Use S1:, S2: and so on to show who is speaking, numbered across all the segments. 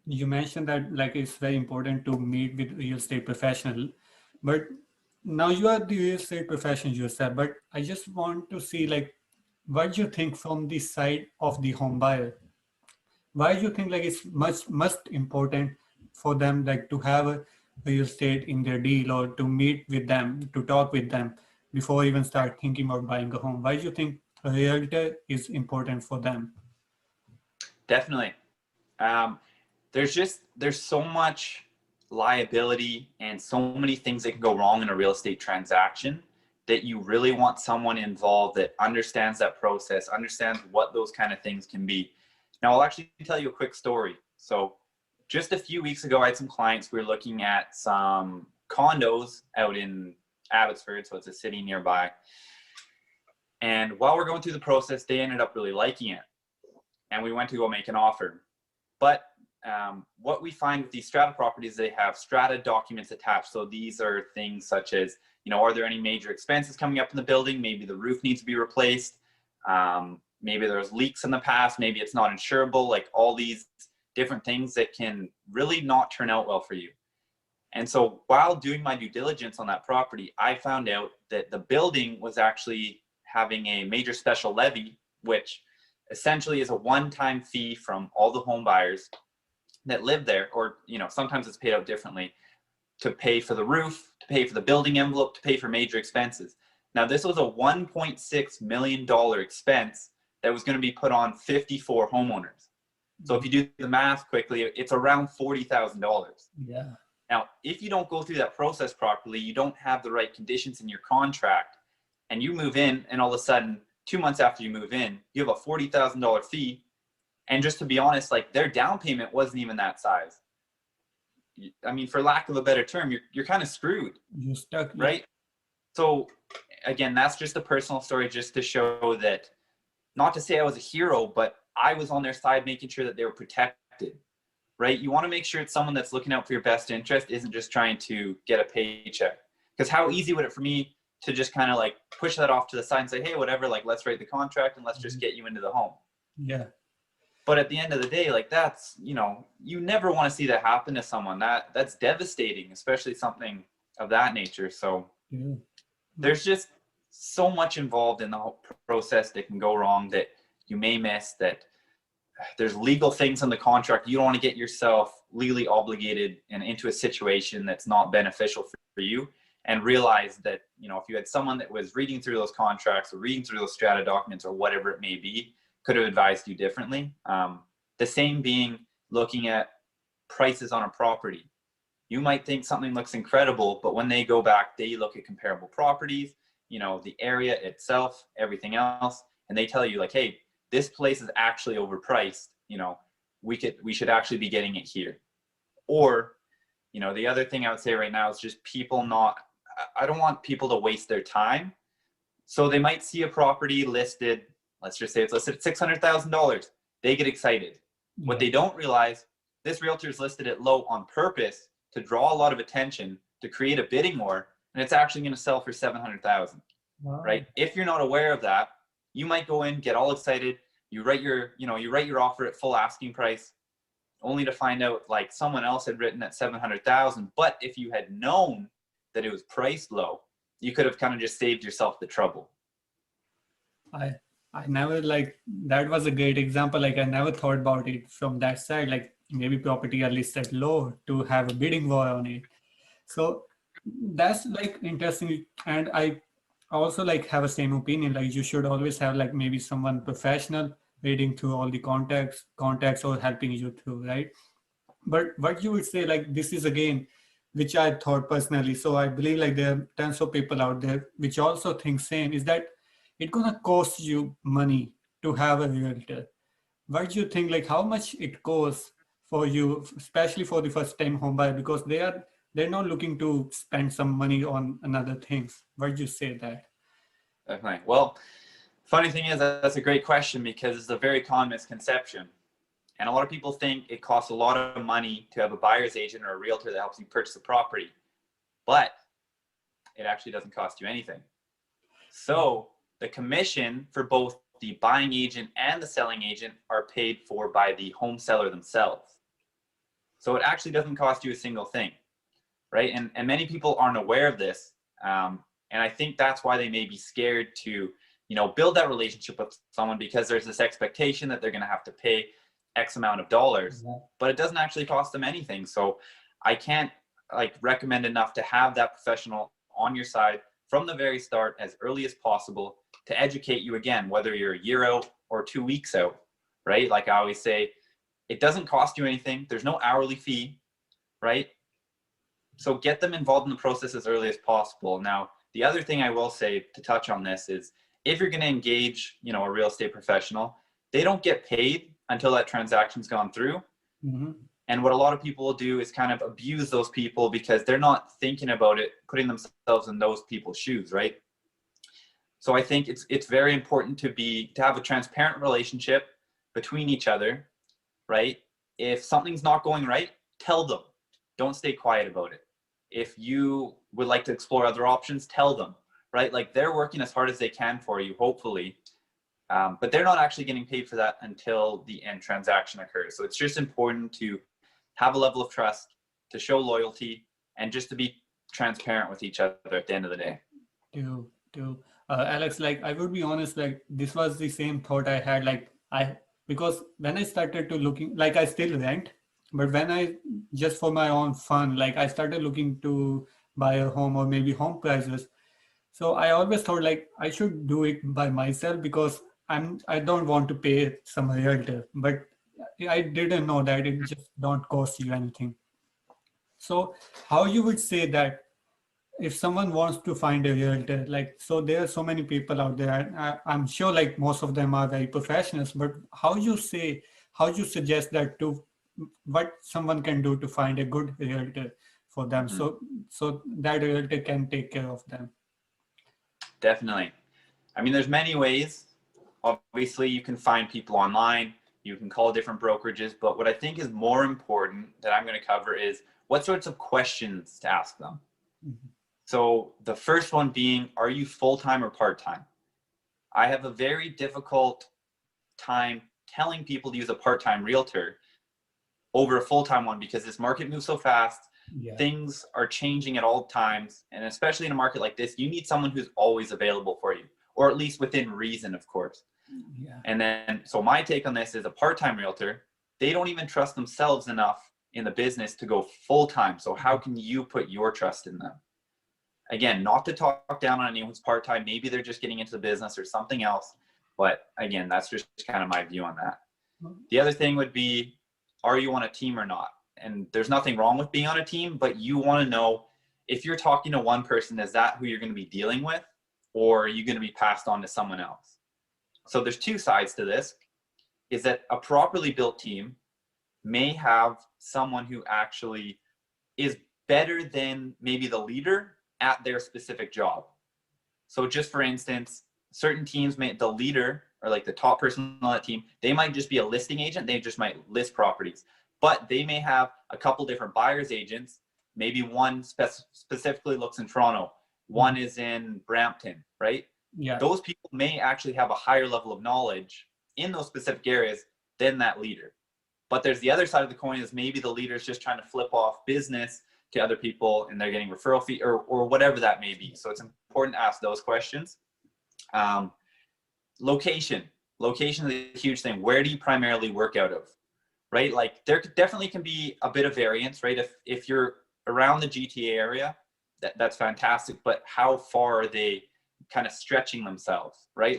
S1: You mentioned that like it's very important to meet with real estate professional, but now you are the real estate professional yourself. But I just want to see like what do you think from the side of the home buyer. Why do you think like it's much important for them like to have a real estate in their deal or to meet with them, to talk with them before even start thinking about buying a home? Why do you think a realtor is important for them?
S2: Definitely. Um, there's so much liability and so many things that can go wrong in a real estate transaction that you really want someone involved that understands that process, understands what those kind of things can be. Now, I'll actually tell you a quick story. So, just a few weeks ago, I had some clients. We were looking at some condos out in Abbotsford, so it's a city nearby. And while we're going through the process, they ended up really liking it. And we went to go make an offer. But what we find with these strata properties, they have strata documents attached. So these are things such as, are there any major expenses coming up in the building? Maybe the roof needs to be replaced. Maybe there's leaks in the past. Maybe it's not insurable. Like all these different things that can really not turn out well for you. And so while doing my due diligence on that property, I found out that the building was actually having a major special levy, which essentially is a one-time fee from all the home buyers that live there, or sometimes it's paid out differently, to pay for the roof, to pay for the building envelope, to pay for major expenses. Now, this was a $1.6 million expense that was going to be put on 54 homeowners. So if you do the math quickly, it's around $40,000.
S1: Yeah.
S2: Now, if you don't go through that process properly, you don't have the right conditions in your contract, and you move in, and all of a sudden, 2 months after you move in, you have a $40,000 fee. And just to be honest, like their down payment wasn't even that size. I mean, for lack of a better term, you're kind of screwed.
S1: You're stuck.
S2: Right? So again, that's just a personal story just to show that, not to say I was a hero, but I was on their side making sure that they were protected. Right? You want to make sure it's someone that's looking out for your best interest, isn't just trying to get a paycheck. Because how easy would it for me to just kind of like push that off to the side and say, hey, whatever, like let's write the contract and let's just get you into the home.
S1: Yeah.
S2: But at the end of the day, like that's, you never want to see that happen to someone. That's devastating, especially something of that nature. So there's just so much involved in the whole process that can go wrong, that you may miss, that there's legal things in the contract. You don't want to get yourself legally obligated and into a situation that's not beneficial for you. And realize that, if you had someone that was reading through those contracts or reading through those strata documents or whatever it may be, could have advised you differently. The same being looking at prices on a property. You might think something looks incredible, but when they go back, they look at comparable properties, the area itself, everything else, and they tell you like, hey, this place is actually overpriced. We should actually be getting it here. Or, the other thing I would say right now is just I don't want people to waste their time. So they might see a property listed, let's just say it's listed at $600,000. They get excited. Yeah. What they don't realize, this realtor is listed at low on purpose to draw a lot of attention, to create a bidding war, and it's actually going to sell for $700,000. Wow. Right? If you're not aware of that, you might go in, get all excited. You write your offer at full asking price, only to find out like someone else had written at $700,000. But if you had known that it was priced low, you could have kind of just saved yourself the trouble.
S1: I never that was a great example. Like I never thought about it from that side. Like maybe property are listed low to have a bidding war on it. So that's like interesting. And I also have a same opinion. Like you should always have like maybe someone professional reading through all the contacts or helping you through, right? But what you would say, like this is again, which I thought personally. So I believe like there are tons of people out there which also think same, is that it's gonna cost you money to have a realtor. What do you think, like how much it costs for you, especially for the first time home buyer, because they're not looking to spend some money on another things. Why do you say that?
S2: Definitely. Well, funny thing is that's a great question because it's a very common misconception. And a lot of people think it costs a lot of money to have a buyer's agent or a realtor that helps you purchase a property, but it actually doesn't cost you anything. So the commission for both the buying agent and the selling agent are paid for by the home seller themselves. So it actually doesn't cost you a single thing, right? And many people aren't aware of this. And I think that's why they may be scared to, build that relationship with someone, because there's this expectation that they're going to have to pay X amount of dollars, but it doesn't actually cost them anything. So I can't recommend enough to have that professional on your side from the very start, as early as possible, to educate you, again, whether you're a year out or 2 weeks out, right? Like I always say, it doesn't cost you anything. There's no hourly fee, right? So get them involved in the process as early as possible. Now, the other thing I will say to touch on this is, if you're going to engage, a real estate professional, they don't get paid until that transaction's gone through.
S1: Mm-hmm.
S2: And what a lot of people will do is kind of abuse those people because they're not thinking about it, putting themselves in those people's shoes, right? So I think it's very important to have a transparent relationship between each other, right? If something's not going right, tell them. Don't stay quiet about it. If you would like to explore other options, tell them, right? Like, they're working as hard as they can for you, hopefully. But they're not actually getting paid for that until the end transaction occurs. So it's just important to have a level of trust, to show loyalty, and just to be transparent with each other at the end of the day.
S1: Alex, I would be honest, this was the same thought I had, because when I started to looking, I still rent, but when I, just for my own fun, I started looking to buy a home, or maybe home prices. So I always thought I should do it by myself, because I don't want to pay some realtor, but I didn't know that it just don't cost you anything. So how you would say that if someone wants to find a realtor, so there are so many people out there, and I'm sure most of them are very professionals, but how you suggest that to what someone can do to find a good realtor for them, so that realtor can take care of them?
S2: Definitely. I mean, there's many ways. Obviously, you can find people online, you can call different brokerages, but what I think is more important that I'm going to cover is what sorts of questions to ask them.
S1: Mm-hmm.
S2: So the first one being, are you full-time or part-time? I have a very difficult time telling people to use a part-time realtor over a full-time one, because this market moves so fast.
S1: Yeah.
S2: Things are changing at all times. And especially in a market like this, you need someone who's always available for you, or at least within reason, of course.
S1: Yeah.
S2: And then, so my take on this is, a part-time realtor, they don't even trust themselves enough in the business to go full-time. So how can you put your trust in them? Again, not to talk down on anyone who's part-time. Maybe they're just getting into the business or something else. But again, that's just kind of my view on that. The other thing would be, are you on a team or not? And there's nothing wrong with being on a team, but you want to know, if you're talking to one person, is that who you're going to be dealing with, or are you going to be passed on to someone else? So there's two sides to this, is that a properly built team may have someone who actually is better than maybe the leader at their specific job. So just for instance, certain teams the leader, or the top person on that team, they might just be a listing agent. They just might list properties, but they may have a couple different buyer's agents. Maybe one specifically looks in Toronto, one is in Brampton, right?
S1: Yeah.
S2: Those people may actually have a higher level of knowledge in those specific areas than that leader. But there's the other side of the coin, is maybe the leader is just trying to flip off business to other people, and they're getting referral fee or whatever that may be. So it's important to ask those questions. Location is a huge thing. Where do you primarily work out of, right? There definitely can be a bit of variance, right? If you're around the GTA area, that's fantastic. But how far are they kind of stretching themselves, right?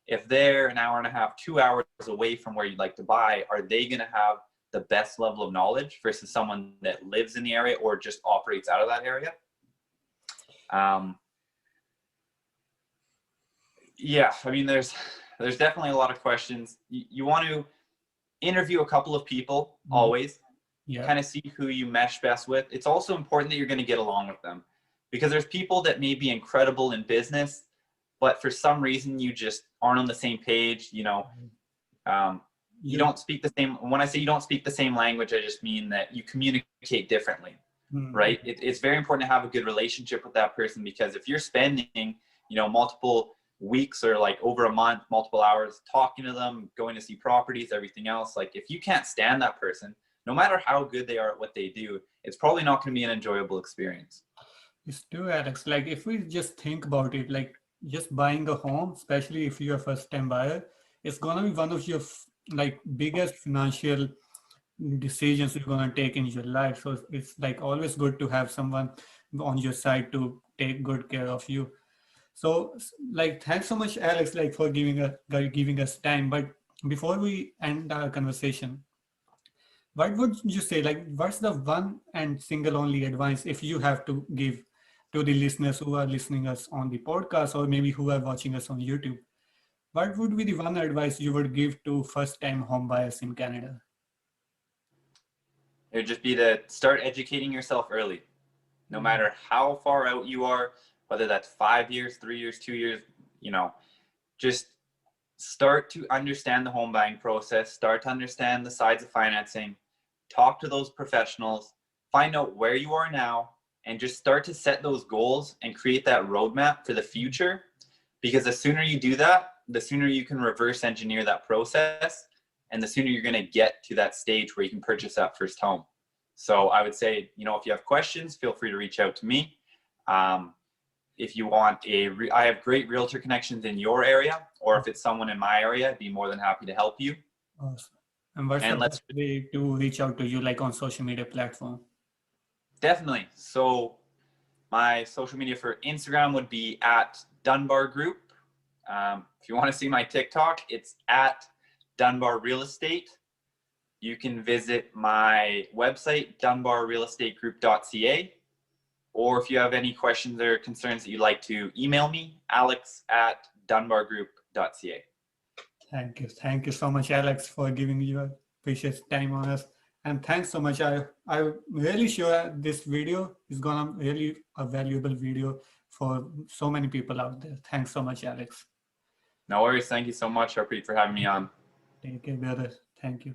S2: If they're an hour and a half, 2 hours away from where you'd like to buy, are they going to have the best level of knowledge versus someone that lives in the area or just operates out of that area? Yeah, I mean, there's definitely a lot of questions. You want to interview a couple of people always, kind of see who you mesh best with. It's also important that you're going to get along with them, because there's people that may be incredible in business, but for some reason you just aren't on the same page. You don't speak the same. When I say you don't speak the same language, I just mean that you communicate differently, right? It's very important to have a good relationship with that person, because if you're spending, multiple weeks or over a month, multiple hours talking to them, going to see properties, everything else, if you can't stand that person, no matter how good they are at what they do, it's probably not going to be an enjoyable experience.
S1: It's true, Alex. Like if we just think about it, like just buying a home, especially if you're a first-time buyer, it's gonna be one of your like biggest financial decisions you're gonna take in your life. So it's like always good to have someone on your side to take good care of you. So like thanks so much, Alex, like for giving us time. But before we end our conversation, what would you say? Like, what's the one and single only advice if you have to give to the listeners who are listening us on the podcast or maybe who are watching us on YouTube? What would be the one advice you would give to first-time home buyers in Canada?
S2: It would just be to start educating yourself early, no matter how far out you are, whether that's 5 years, 3 years, 2 years, just start to understand the home buying process, start to understand the sides of financing, talk to those professionals, find out where you are now, and just start to set those goals and create that roadmap for the future. Because the sooner you do that, the sooner you can reverse engineer that process, and the sooner you're going to get to that stage where you can purchase that first home. So I would say, if you have questions, feel free to reach out to me. If you want I have great realtor connections in your area, or if it's someone in my area, I'd be more than happy to help you.
S1: Awesome. And what's the best way to reach out to you, like on social media platform?
S2: Definitely. So my social media for Instagram would be at Dunbar Group. If you want to see my TikTok, it's at Dunbar Real Estate. You can visit my website, dunbarrealestategroup.ca. Or if you have any questions or concerns that you'd like to email me, alex@dunbargroup.ca.
S1: Thank you. Thank you so much, Alex, for giving your precious time on us. And thanks so much. I'm really sure this video is gonna really a valuable video for so many people out there. Thanks so much, Alex.
S2: No worries. Thank you so much, Harpreet, for having me on.
S1: Take care, brother. Thank you.